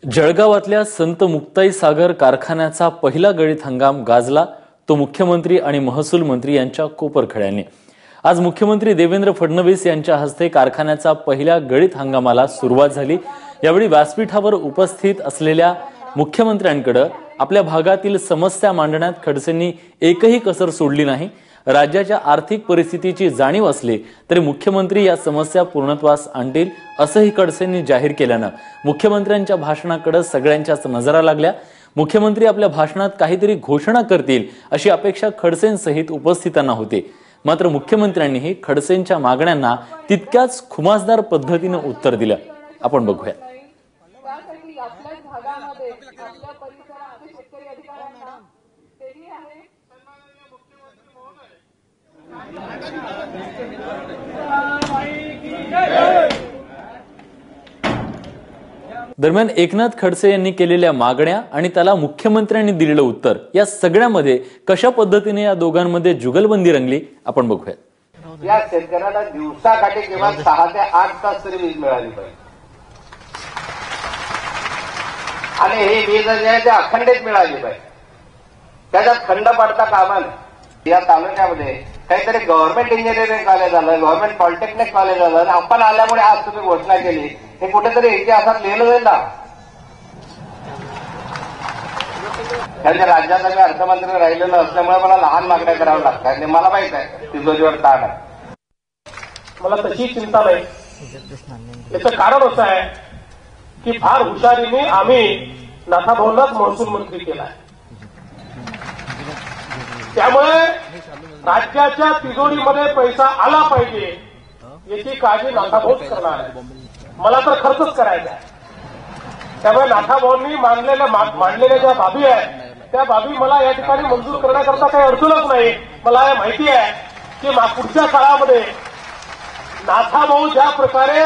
जळगावातल्या संत मुक्ताई सागर कारखान्याचा पहिला गळीत हंगाम गाजला, तो मुख्यमंत्री आणि महसूल मंत्री यांच्या कोपरखळ्याने। आज मुख्यमंत्री देवेंद्र फडणवीस यांच्या हस्ते कारखान्याचा पहिल्या गळीत हंगामाला सुरुवात झाली। यावेळी व्यासपीठावर उपस्थित असलेल्या मुख्यमंत्र्यांकडे आपल्या भागातील समस्या मांडण्यात खडसेंनी एकही कसर सोडली नाही। राज्याच्या आर्थिक परिस्थितीची जाणीव असली तरी मुख्यमंत्री या समस्या पूर्णत्वास आणतील असंही खडसेंनी जाहीर केल्यानं मुख्यमंत्र्यांच्या भाषणाकडे सगळ्यांच्याच नजरा लागल्या। मुख्यमंत्री आपल्या भाषणात काहीतरी घोषणा करतील अशी अपेक्षा खडसेंसहित उपस्थितांना होती। मात्र मुख्यमंत्र्यांनीही खडसेंच्या मागण्यांना तितक्याच खुमासदार पद्धतीने उत्तर दिलं। आपण बघूया। दरम्यान एकनाथ खडसे यांनी केलेल्या मागण्या आणि त्याला मुख्यमंत्र्यांनी दिलेलं उत्तर या सगळ्यामध्ये कशा पद्धतीने या दोघांमध्ये जुगलबंदी रंगली आपण बघूया। या शेतकऱ्याला दिवसाकाठी किंवा 6 ते 8 तास तरी वीज मिळाली पाहिजे आणि ही वीज जी आहे ती अखंडित मिळाली पाहिजे, त्याच्यात खंड पडता कामा नये। या तालुक्यामध्ये काहीतरी गव्हर्नमेंट इंजिनिअरिंग कॉलेज आलं, गव्हर्नमेंट पॉलिटेक्निक कॉलेज आलं आणि आपण आल्यामुळे आज तुम्ही घोषणा केली, हे कुठेतरी इतिहासात लिहिलं जाईल ना। त्यांच्या राज्याचा मी अर्थमंत्री राहिलेलं असल्यामुळे मला लहान मागण्या कराव्या लागतात आणि मला माहित आहे तिजोरीवर ताण आहे। मला तशी चिंता नाही। याचं कारण असं आहे की फार हुशारीने आम्ही नाथाभाऊंनाच महसूल मंत्री केलाय, त्यामुळे राज्याच्या तिजोरीमध्ये पैसा आला पाहिजे याची काळजी नाथाभाऊच करणार आहे। मला तर खर्चच करायचा आहे, त्यामुळे नाथाभाऊंनी मांडलेल्या ज्या बाबी आहेत त्या बाबी मला या ठिकाणी मंजूर करण्याकरता काही अडचणच नाही। मला माहिती आहे की पुढच्या काळामध्ये नाथाभाऊ ज्या प्रकारे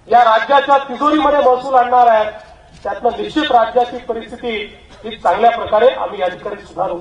या राज्याच्या तिजोरीमध्ये महसूल आणणार आहेत त्यातनं निश्चित राज्याची परिस्थिती ही चांगल्या प्रकारे आम्ही या ठिकाणी सुधारू।